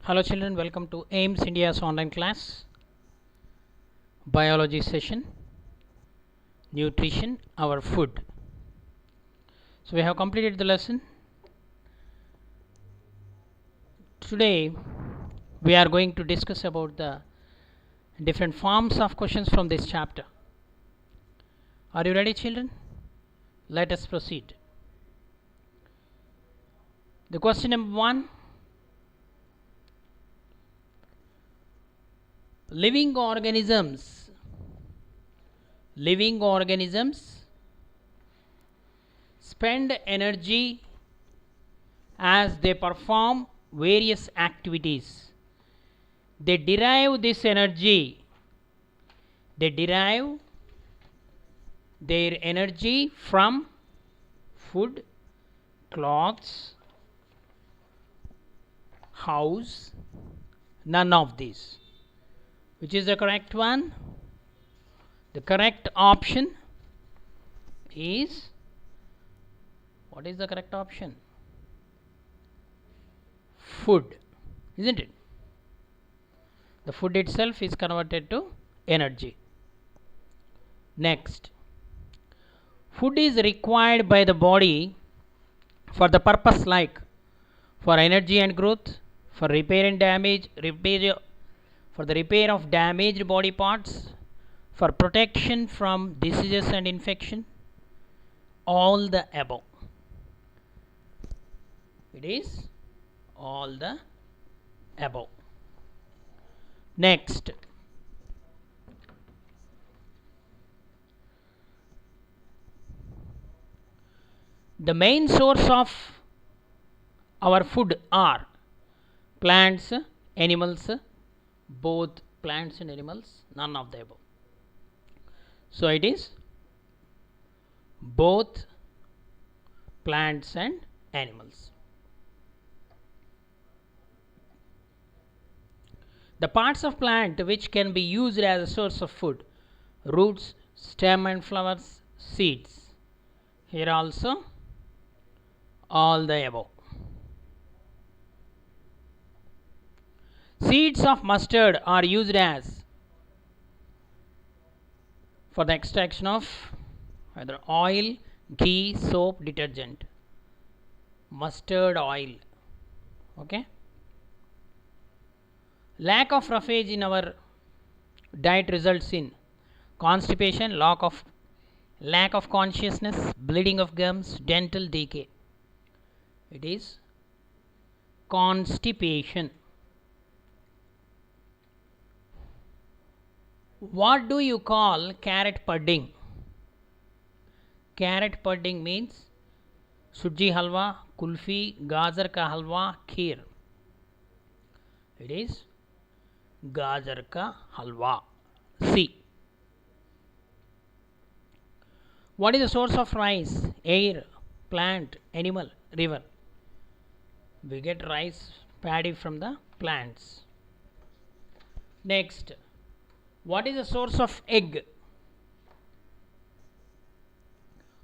Hello children, welcome to AIMS India's online class, biology session, nutrition, our food. So we have completed the lesson. Today we are going to discuss about the different forms of questions from this chapter. Are you ready children? Let us proceed. The question number 1. Living organisms spend energy as they perform various activities. They derive their energy from food, clothes, house. None of these. Which is the correct one? The correct option is, what is the correct option? Food, isn't it? The food itself is converted to energy. Next, food is required by the body for the purpose like for energy and growth, for repair and damage, for the repair of damaged body parts, for protection from diseases and infection, all the above. It is all the above. Next, the main source of our food are plants, animals, both plants and animals, none of the above. So it is both plants and animals. The parts of plant which can be used as a source of food: roots, stem and flowers, seeds. Here also all the above. Seeds of mustard are used as for the extraction of either oil, ghee, soap, detergent. Mustard oil. Okay. Lack of roughage in our diet results in constipation, lack of consciousness, bleeding of gums, dental decay. It is constipation. What do you call carrot pudding? Carrot pudding means suji halwa, kulfi, gajar ka halwa, kheer. It is gajar ka halwa. C. What is the source of rice? Air, plant, animal, river. We get rice paddy from the plants. Next, what is the source of egg?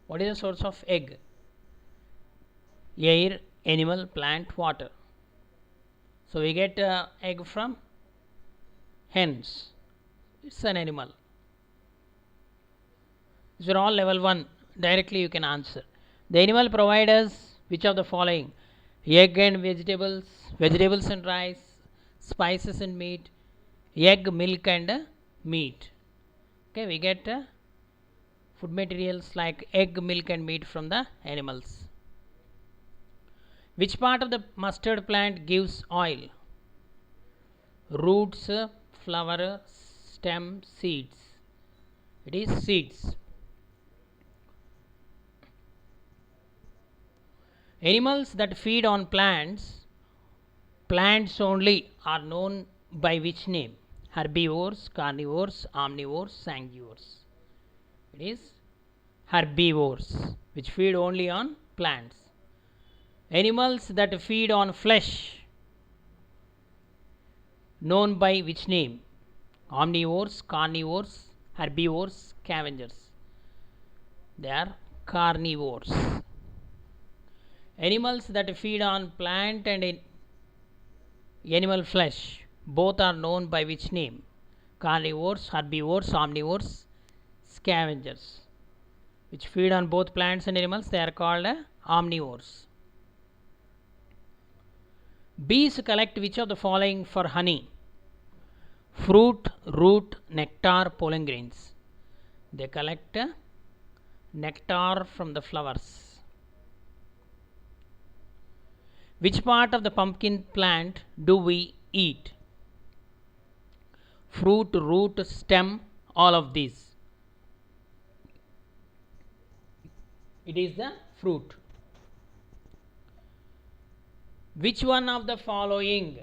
What is the source of egg? Air, animal, plant, water. So we get egg from hens. It's an animal. These are all level 1. Directly you can answer. The animal provides us which of the following? Egg and vegetables, vegetables and rice, spices and meat, egg, milk and meat. Okay, we get food materials like egg, milk and meat from the animals. Which part of the mustard plant gives oil? Roots, flower, stem, seeds. It is seeds. Animals that feed on plants only, are known by which name? Herbivores, carnivores, omnivores, sanguivores. It is herbivores, which feed only on plants. Animals that feed on flesh, known by which name? Omnivores, carnivores, herbivores, scavengers. They are carnivores. Animals that feed on plant and animal flesh, both are known by which name? Carnivores, herbivores, omnivores, scavengers. Which feed on both plants and animals, they are called omnivores. Bees collect which of the following for honey? Fruit, root, nectar, pollen grains. They collect nectar from the flowers. Which part of the pumpkin plant do we eat? Fruit, root, stem, all of these. It is the fruit. Which one of the following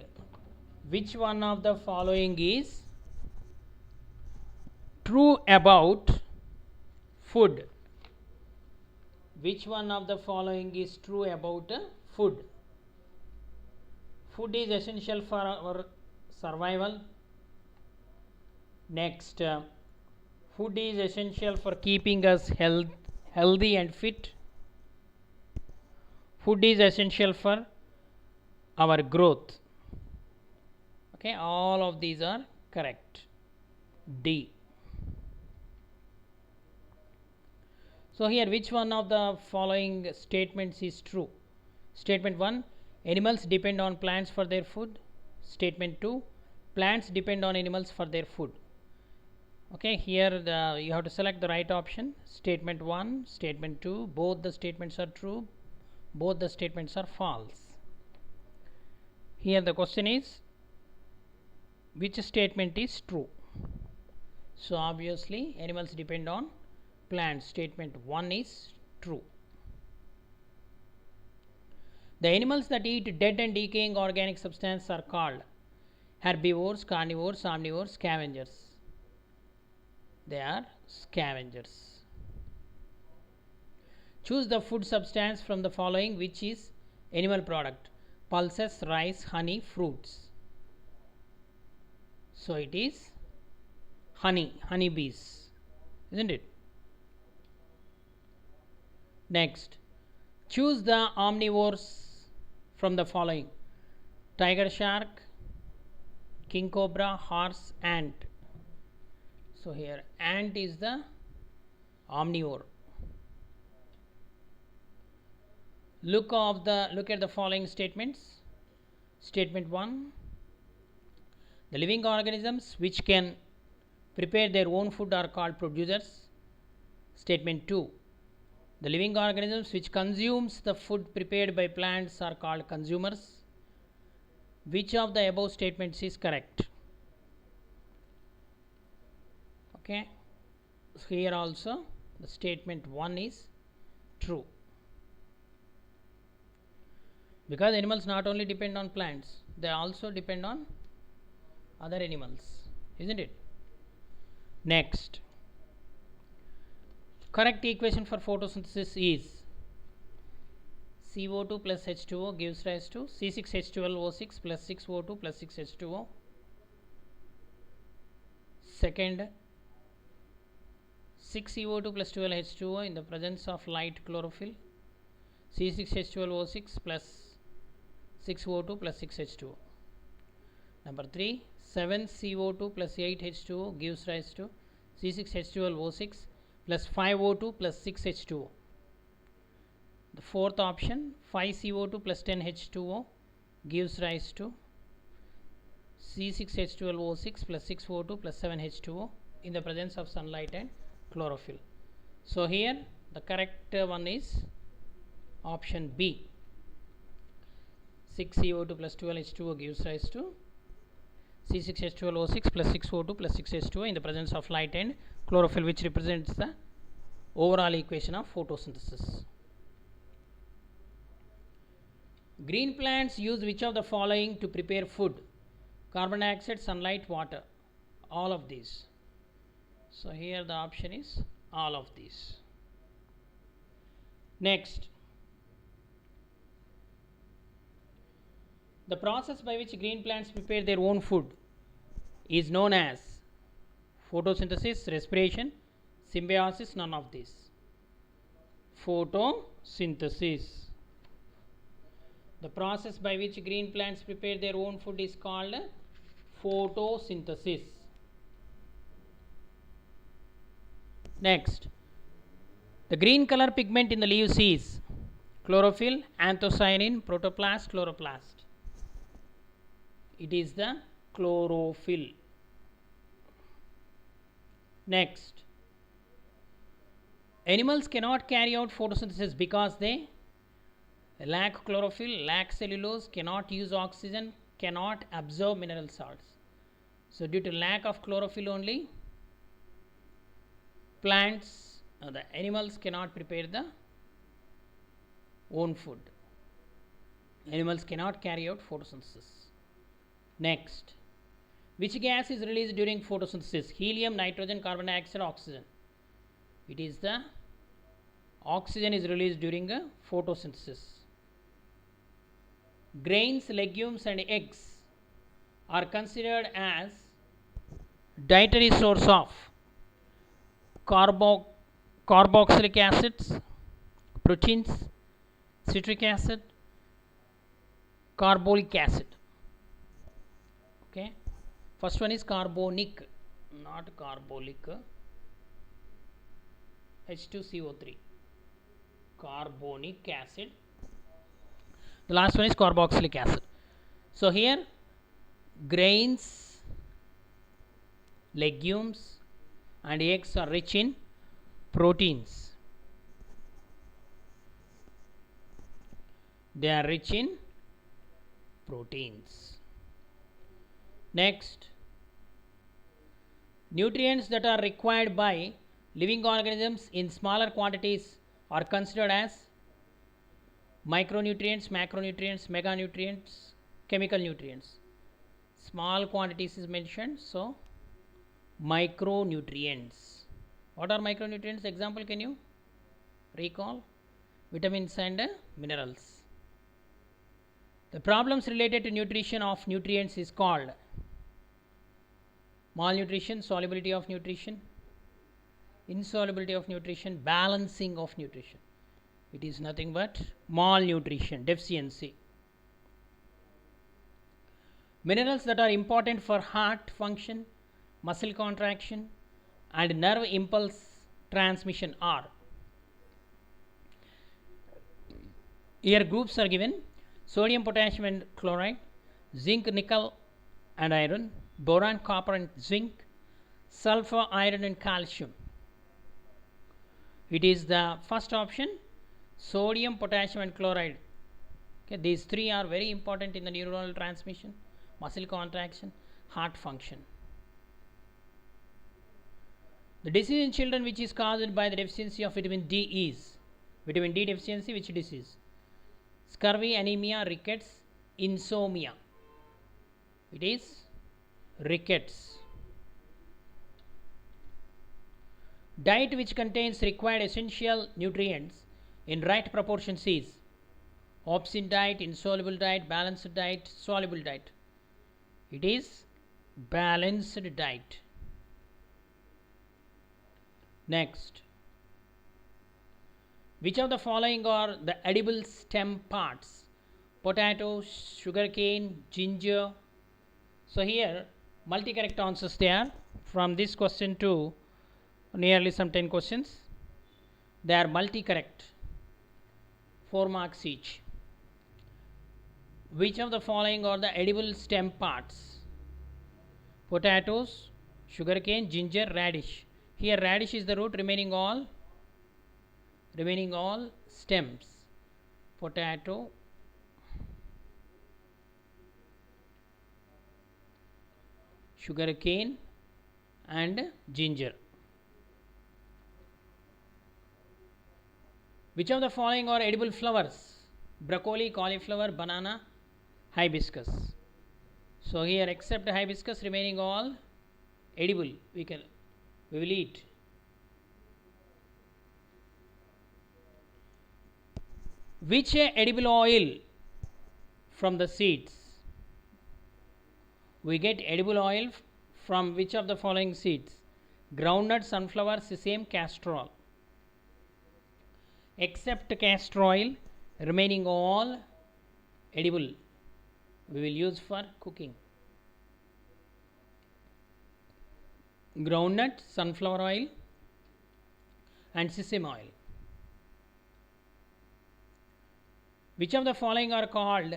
is true about food? Which one of the following is true about food? Food is essential for our survival. Next, food is essential for keeping us healthy and fit. Food is essential for our growth. Okay, all of these are correct. D. So here, which one of the following statements is true? Statement 1, animals depend on plants for their food. Statement 2, plants depend on animals for their food. Okay, here you have to select the right option. Statement 1, statement 2, both the statements are true, both the statements are false. Here the question is, which statement is true? So obviously animals depend on plants. Statement 1 is true. The animals that eat dead and decaying organic substance are called herbivores, carnivores, omnivores, scavengers. They are scavengers. Choose the food substance from the following which is animal product: pulses, rice, honey, fruits. So it is honey bees, isn't it? Next, choose the omnivores from the following: tiger shark, king cobra, horse, ant. So here ant is the omnivore. Look at the following statements. Statement 1, the living organisms which can prepare their own food are called producers. Statement 2, the living organisms which consumes the food prepared by plants are called consumers. Which of the above statements is correct? Okay, so here also the statement 1 is true, because animals not only depend on plants, they also depend on other animals, isn't it? Next, correct equation for photosynthesis is CO2 plus H2O gives rise to C6H12O6 plus 6O2 plus 6H2O. Second, 6CO2 plus 12H2O in the presence of light chlorophyll, C6H12O6 plus 6O2 plus 6H2O. Number 3, 7CO2 plus 8H2O gives rise to C6H12O6 plus 5O2 plus 6H2O. The fourth option, 5CO2 plus 10H2O gives rise to C6H12O6 plus 6O2 plus 7H2O in the presence of sunlight and chlorophyll. So here the correct one is option B. 6CO2 plus 12H2O gives rise to C6H12O6 plus 6O2 plus 6H2O in the presence of light and chlorophyll, which represents the overall equation of photosynthesis. Green plants use which of the following to prepare food? Carbon dioxide, sunlight, water. All of these. So here the option is all of these. Next, the process by which green plants prepare their own food is known as photosynthesis, respiration, symbiosis, none of these. Photosynthesis. The process by which green plants prepare their own food is called photosynthesis. Next, the green color pigment in the leaves is chlorophyll, anthocyanin, protoplast, chloroplast. It is the chlorophyll. Next, animals cannot carry out photosynthesis because they lack chlorophyll, lack cellulose, cannot use oxygen, cannot absorb mineral salts. So due to lack of chlorophyll only, plants, the animals cannot prepare the own food. Animals cannot carry out photosynthesis. Next, which gas is released during photosynthesis? Helium, nitrogen, carbon dioxide, oxygen. It is the oxygen is released during a photosynthesis. Grains, legumes and eggs are considered as dietary source of carboxylic acids, proteins, citric acid, carbolic acid. Okay, first one is carbonic, not carbolic. H2CO3, carbonic acid. The last one is carboxylic acid. So here grains, legumes and eggs are rich in proteins. They are rich in proteins. Next, nutrients that are required by living organisms in smaller quantities are considered as micronutrients, macronutrients, meganutrients, chemical nutrients. Small quantities is mentioned, so micronutrients. What are micronutrients? Example, can you recall? Vitamins and minerals. The problems related to nutrition of nutrients is called malnutrition, solubility of nutrition, insolubility of nutrition, balancing of nutrition. It is nothing but malnutrition, deficiency. Minerals that are important for heart function, muscle contraction and nerve impulse transmission are. Here groups are given: sodium, potassium and chloride, zinc, nickel and iron, boron, copper and zinc, sulfur, iron and calcium. It is the first option, sodium, potassium and chloride. Okay, these three are very important in the neuronal transmission, muscle contraction, heart function. The disease in children which is caused by the deficiency of vitamin D is vitamin D deficiency. Which disease? Scurvy, anemia, rickets, insomnia. It is rickets. Diet which contains required essential nutrients in right proportions is opposite diet, insoluble diet, balanced diet, soluble diet. It is balanced diet. Next, which of the following are the edible stem parts? Potato, sugarcane, ginger. So here multi-correct answers they are. From this question to nearly some 10 questions, they are multi-correct, 4 marks each. Which of the following are the edible stem parts? Potatoes, sugarcane, ginger, radish. Here radish is the root, remaining all stems. Potato, sugarcane and ginger. Which of the following are edible flowers? Broccoli, cauliflower, banana, hibiscus. So here except hibiscus, remaining all edible, we will eat. Which edible oil from the seeds? We get edible oil from which of the following seeds? Groundnut, sunflower, sesame, castor oil. Except castor oil, remaining all edible we will use for cooking. Groundnut, sunflower oil and sesame oil. Which of the following are called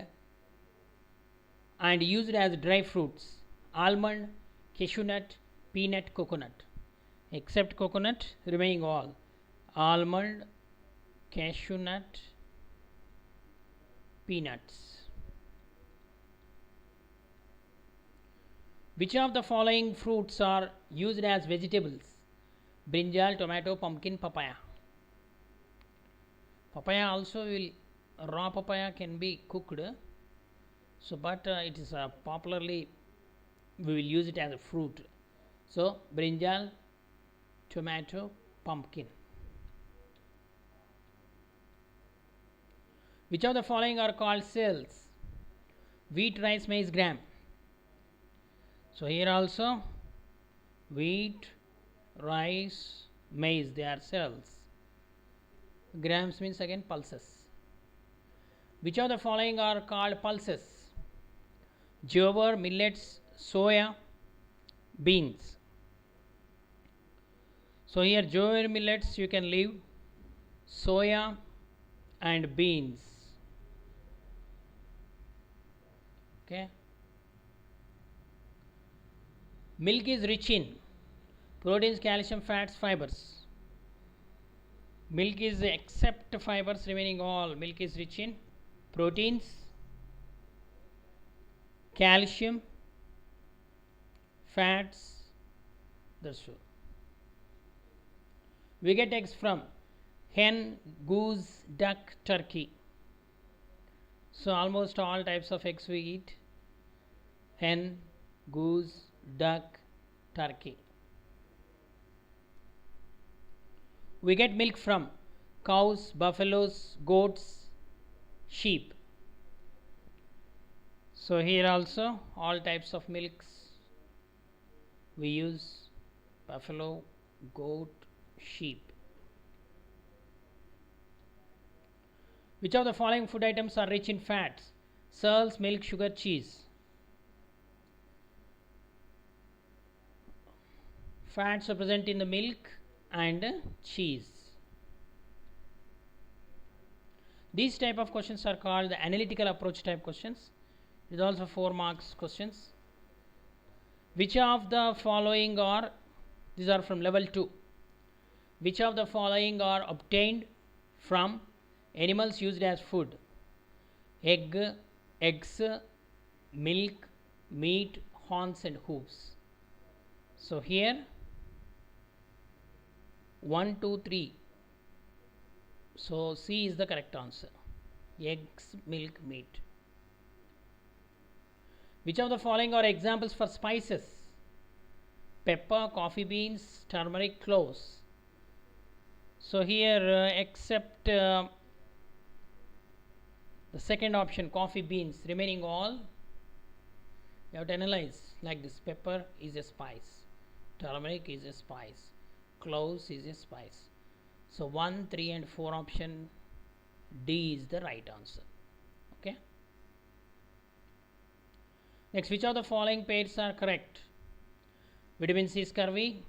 and used as dry fruits? Almond, cashew nut, peanut, coconut. Except coconut, remaining all. Almond, cashew nut, peanuts. Which of the following fruits are used as vegetables? Brinjal, tomato, pumpkin, papaya. Papaya also will, raw papaya can be cooked. So, but it is popularly we will use it as a fruit. So, brinjal, tomato, pumpkin. Which of the following are called cells? Wheat, rice, maize, gram. So, here also wheat, rice, maize, they are cells. Grams means again pulses. Which of the following are called pulses? Jowar, millets, soya, beans. So, here jowar, millets you can leave, soya and beans. Okay. Milk is rich in proteins, calcium, fats, fibers. Milk is except fibers, remaining all. Milk is rich in proteins, calcium, fats. That's all. We get eggs from hen, goose, duck, turkey. So, almost all types of eggs we eat: hen, goose, duck, turkey. We get milk from cows, buffaloes, goats, sheep. So, here also all types of milks we use: buffalo, goat, sheep. Which of the following food items are rich in fats? Salts, milk, sugar, cheese. Fats are present in the milk and cheese. These type of questions are called the analytical approach type questions. It is also 4 marks questions. Which of the following are, these are from level 2. Which of the following are obtained from animals used as food? Egg, eggs, milk, meat, horns and hooves. So, here 1, 2, 3. So, C is the correct answer: eggs, milk, meat. Which of the following are examples for spices? Pepper, coffee beans, turmeric, cloves. So, here except the second option, coffee beans, remaining all you have to analyze like this: pepper is a spice, turmeric is a spice, cloves is a spice. So, 1, 3 and 4 option D is the right answer. Okay. Next, which of the following pairs are correct? Vitamin C scurvy,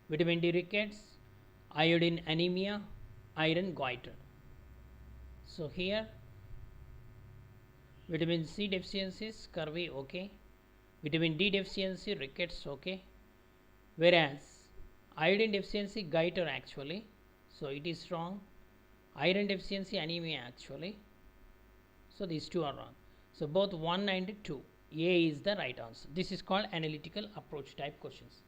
vitamin D rickets, iodine anemia, iron goiter. So, here vitamin C deficiency, scurvy, okay. Vitamin D deficiency, rickets, okay. Whereas iodine deficiency, goiter actually. So, it is wrong. Iron deficiency, anemia actually. So, these two are wrong. So, both 1 and 2. A is the right answer. This is called analytical approach type questions.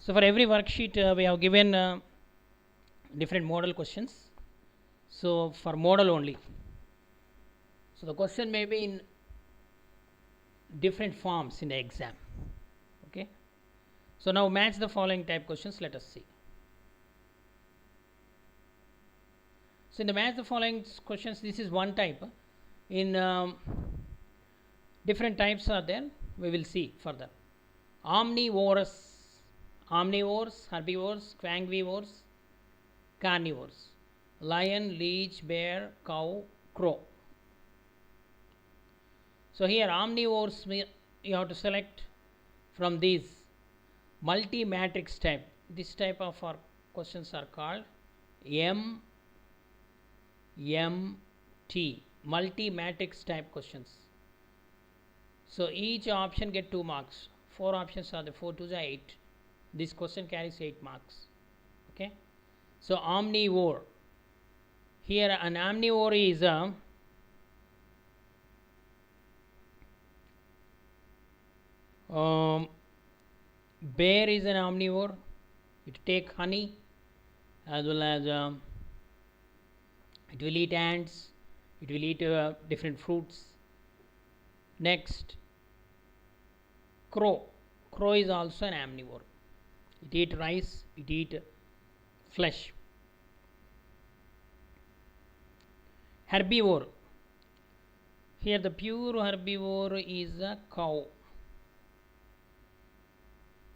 So, for every worksheet we have given different model questions. So, for model only. So, the question may be in different forms in the exam. Okay. So, now match the following type questions. Let us see. So, in the match the following questions, this is one type. In different types are there. We will see further. Omnivorous, omnivores, herbivores, quangivores, carnivores. Lion, leech, bear, cow, crow. So here omnivores you have to select from these multi matrix type. This type of our questions are called MMT, multi matrix type questions. So each option get 2 marks. 4 options are the 4 to the 8. This question carries 8 marks. Okay. So omnivore. Here an omnivore is a bear is an omnivore. It take honey as well as it will eat ants. It will eat different fruits. Next, crow. Crow is also an omnivore. It eat rice. It eat flesh. Herbivore. Here the pure herbivore is a cow.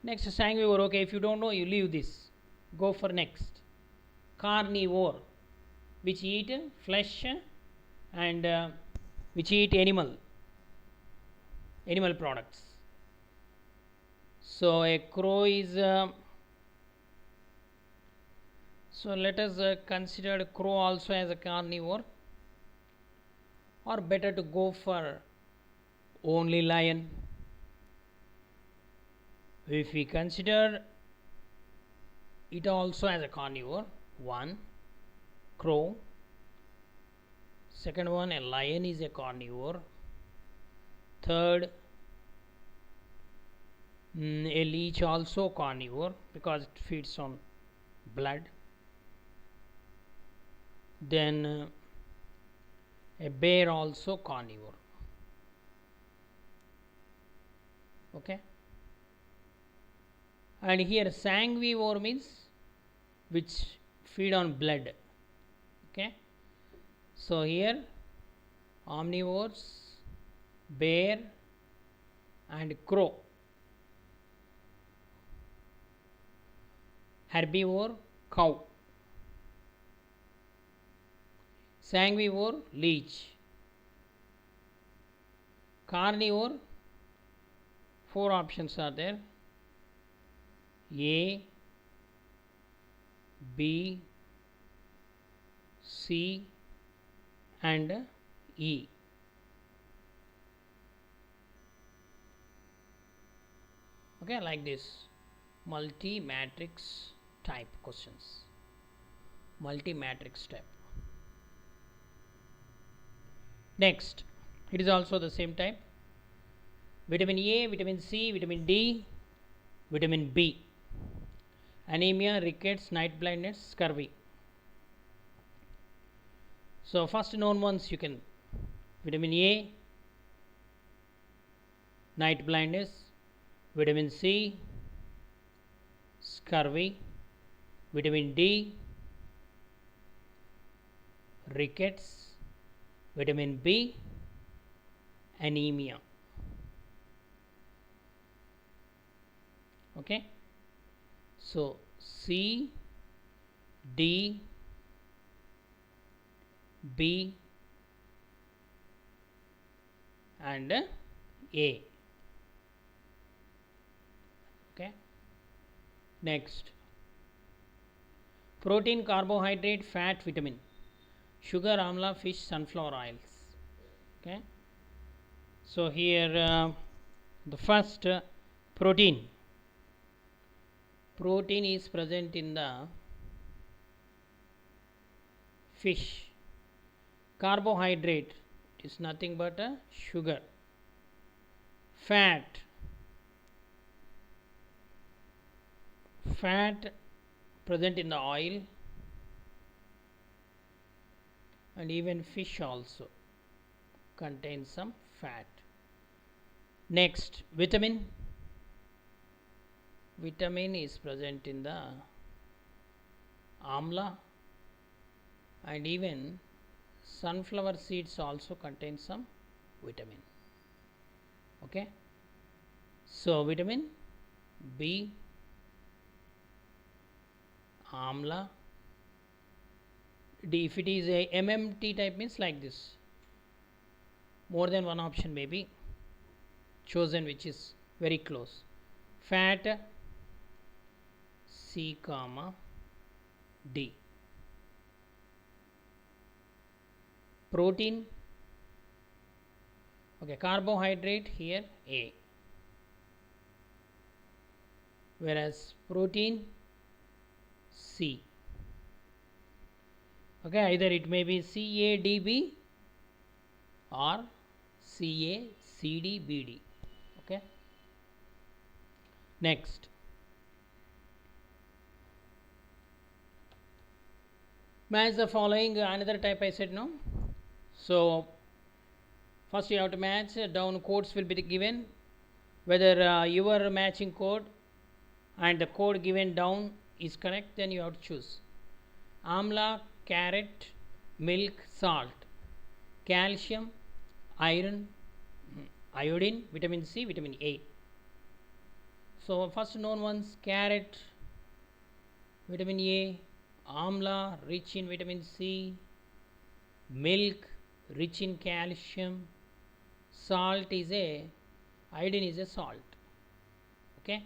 Next, sanguivore. Okay, if you don't know, you leave this. Go for next. Carnivore, which eat flesh and which eat animal products. So a crow is so let us consider crow also as a carnivore, or better to go for only lion. If we consider it also as a carnivore, one crow, second one a lion is a carnivore, third a leech also carnivore because it feeds on blood, then a bear also carnivore. Okay. And here sanguivore means which feed on blood. Okay. So here omnivores, bear and crow. Herbivore, cow. Sanguivore, leech. Carnivore, 4 options are there: A, B, C and E. Okay, like this. Multi matrix type questions. Multi matrix type. Next, it is also the same type. Vitamin A, vitamin C, vitamin D, vitamin B. Anemia, rickets, night blindness, scurvy. So first known ones you can: vitamin A, night blindness; vitamin C, scurvy; vitamin D, rickets; vitamin B, anemia. Okay. So C, D, B and A. Okay. Next, protein, carbohydrate, fat, vitamin, sugar, amla, fish, sunflower oils. Okay. So here the first protein. Protein is present in the fish. Carbohydrate is nothing but a sugar. Fat present in the oil, and even fish also contains some fat. Next, vitamin is present in the amla, and even sunflower seeds also contain some vitamin. Okay. So vitamin B, amla, D. If it is a MMT type means like this: more than one option may be chosen which is very close. Fat C comma D. Protein, okay, carbohydrate here A, whereas protein C. Okay, either it may be CADB or CACDBD. Okay. Next, match the following. Another type I said no. So first you have to match. Down codes will be given. Whether your matching code and the code given down is correct, then you have to choose. Amla, carrot, milk, salt, calcium, iron, iodine, vitamin C, vitamin A. So first known ones: carrot, vitamin A; amla, rich in vitamin C; milk, rich in calcium; salt is a iodine is a salt. Okay.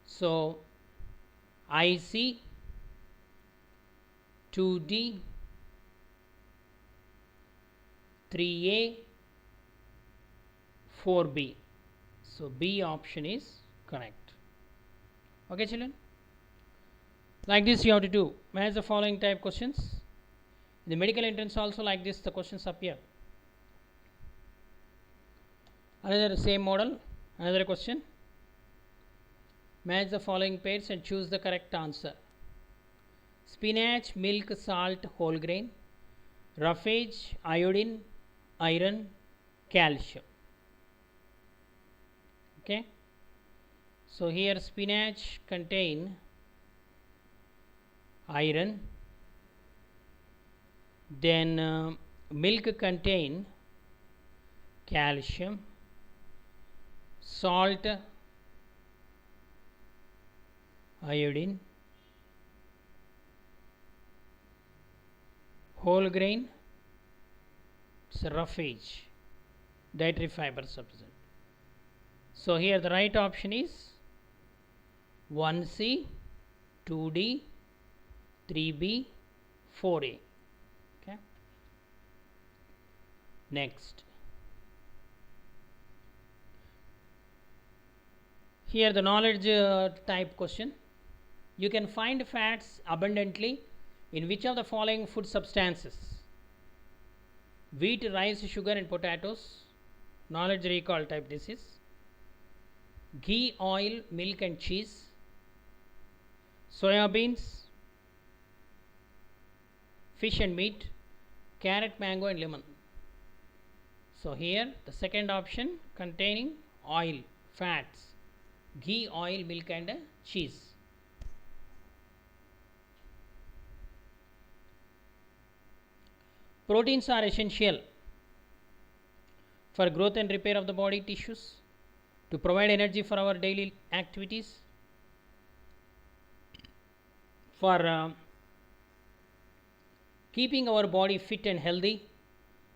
So IC, 2D, 3A, 4B. So B option is correct. Okay, children. Like this you have to do. Match the following type questions. In the medical entrance also like this the questions appear. Another same model. Another question. Match the following pairs and choose the correct answer. Spinach, milk, salt, whole grain; roughage, iodine, iron, calcium. Okay. So here spinach contain iron, then milk contain calcium, salt iodine, whole grain it's a roughage, dietary fiber substance. So here the right option is 1C, 2D, 3B, 4A. Okay. Next, here the knowledge type question. You can find fats abundantly in which of the following food substances? Wheat, rice, sugar and potatoes. Knowledge recall type this is. Ghee, oil, milk and cheese. Soya beans, fish and meat, carrot, mango and lemon. So here the second option containing oil, fats, ghee, oil, milk and cheese. Proteins are essential for growth and repair of the body tissues, to provide energy for our daily activities, for keeping our body fit and healthy,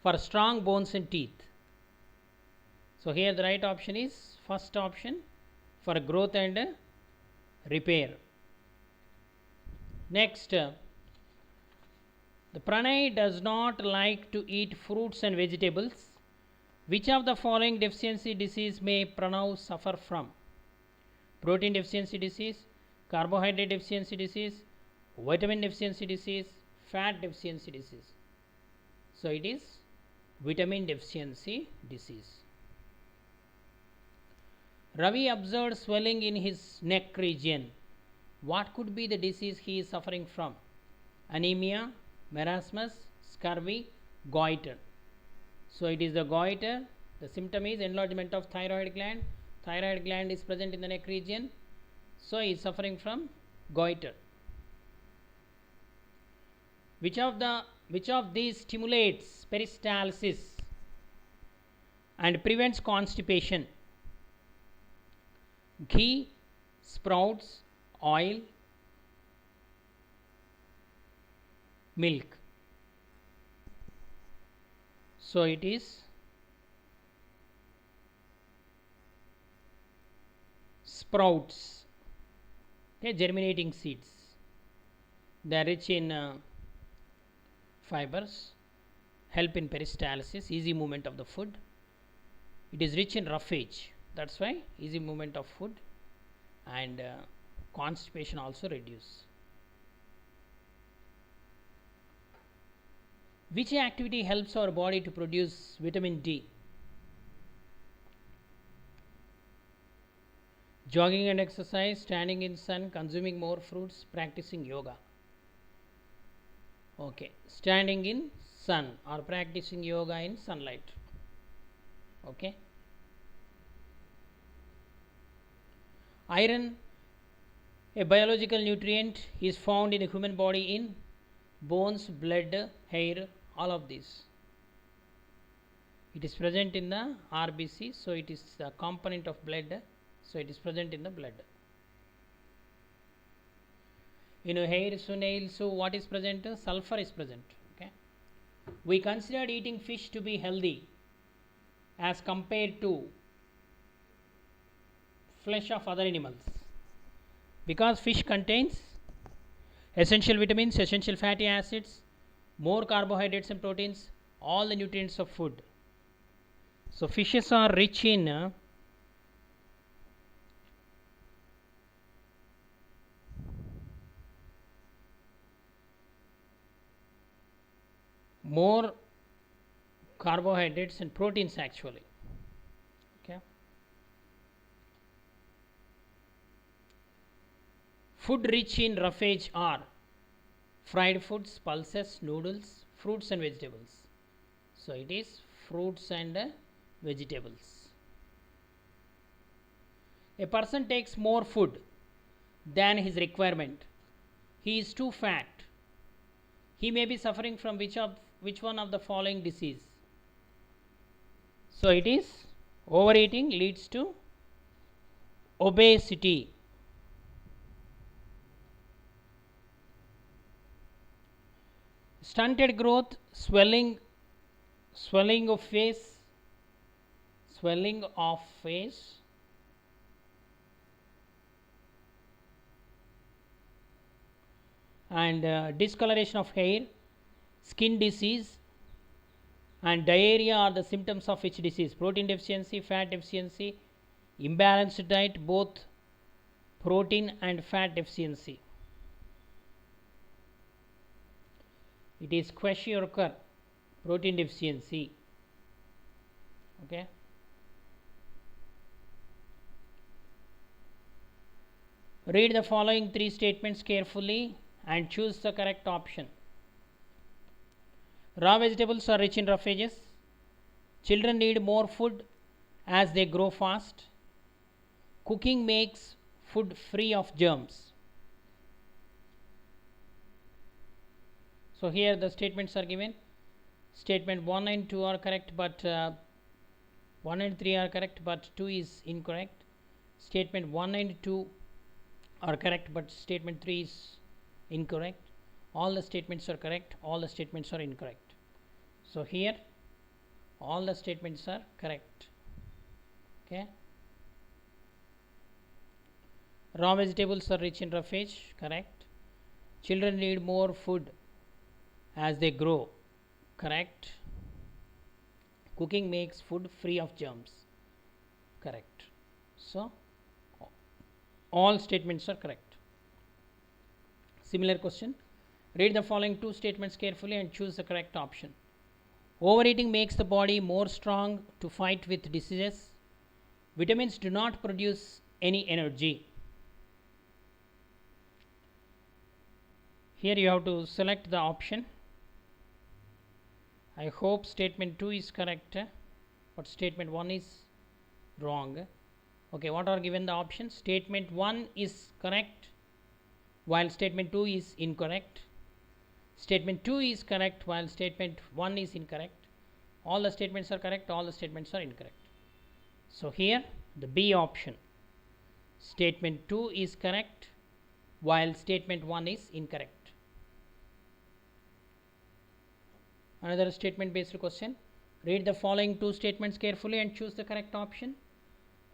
for strong bones and teeth. So here the right option is first option, for growth and repair. Next, the Pranay does not like to eat fruits and vegetables. Which of the following deficiency disease may Pranav suffer from? Protein deficiency disease, carbohydrate deficiency disease, vitamin deficiency disease, fat deficiency disease. So it is vitamin deficiency disease. Ravi observed swelling in his neck region. What could be the disease he is suffering from? Anemia, marasmus, scurvy, goiter. So it is the goiter. The symptom is enlargement of thyroid gland. Thyroid gland is present in the neck region. So he is suffering from goiter. Which of these stimulates peristalsis and prevents constipation? Ghee, sprouts, oil, milk. So it is sprouts, okay, germinating seeds. They are rich in fibers, help in peristalsis, easy movement of the food. It is rich in roughage, that's why easy movement of food, and constipation also reduce. Which activity helps our body to produce vitamin D? Jogging and exercise, standing in sun, consuming more fruits, practicing yoga. Okay, standing in sun or practicing yoga in sunlight. Okay. Iron, a biological nutrient, is found in the human body in bones, blood, hair, all of these. It is present in the RBC, so it is a component of blood, so it is present in the blood. In hair, so nails, so what is present? Sulfur is present. Okay. We considered eating fish to be healthy as compared to flesh of other animals, because fish contains essential vitamins, essential fatty acids, more carbohydrates and proteins, all the nutrients of food. So fishes are rich in more carbohydrates and proteins actually. Okay. Food rich in roughage are fried foods, pulses, noodles, fruits and vegetables. So it is fruits and vegetables. A person takes more food than his requirement. He is too fat. He may be suffering from which one of the following disease? So it is overeating leads to obesity. Stunted growth, swelling of face, and discoloration of hair, skin disease, and diarrhea are the symptoms of which disease? Protein deficiency, fat deficiency, imbalanced diet, both protein and fat deficiency. It is kwashiorkor, protein deficiency. Okay. Read the following 3 statements carefully and choose the correct option. Raw vegetables are rich in roughages. Children need more food as they grow fast. Cooking makes food free of germs. So here the statements are given. Statement 1 and 2 are correct, but 1 and 3 are correct, but 2 is incorrect. Statement 1 and 2 are correct, but statement 3 is incorrect. All the statements are correct, all the statements are incorrect. So here all the statements are correct. Okay. Raw vegetables are rich in roughage, correct. Children need more food as they grow, correct. Cooking makes food free of germs, correct. So all statements are correct. Similar question. Read the following 2 statements carefully and choose the correct option. Overeating makes the body more strong to fight with diseases. Vitamins do not produce any energy. Here you have to select the option. I hope statement 2 is correct, but statement 1 is wrong. Okay, what are given the options? Statement 1 is correct while statement 2 is incorrect. Statement 2 is correct while statement 1 is incorrect. All the statements are correct, all the statements are incorrect. So here the B option. Statement 2 is correct while statement 1 is incorrect. Another statement based question. Read the following 2 statements carefully and choose the correct option.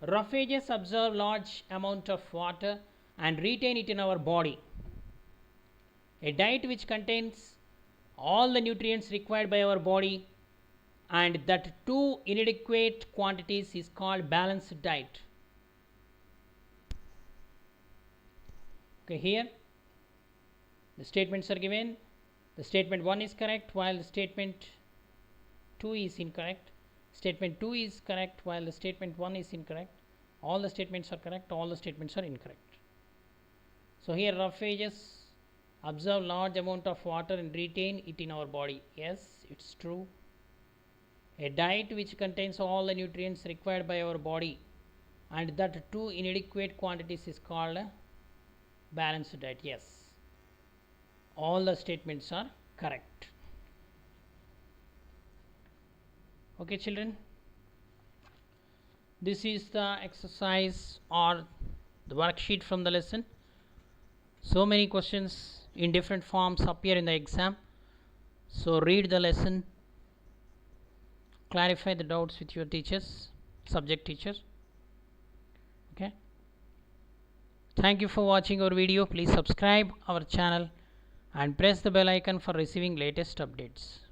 Roughages absorb large amount of water and retain it in our body. A diet which contains all the nutrients required by our body and that too inadequate quantities is called balanced diet. Okay, here the statements are given. The statement 1 is correct while the statement 2 is incorrect. Statement 2 is correct while the statement 1 is incorrect. All the statements are correct, all the statements are incorrect. So here roughages absorb large amount of water and retain it in our body. Yes, it's true. A diet which contains all the nutrients required by our body and that too inadequate quantities is called a balanced diet. Yes, all the statements are correct. Okay children, this is the exercise or the worksheet from the lesson. So many questions in different forms appear in the exam, so read the lesson, clarify the doubts with your teachers, subject teachers. Okay, thank you for watching our video. Please subscribe our channel and press the bell icon for receiving latest updates.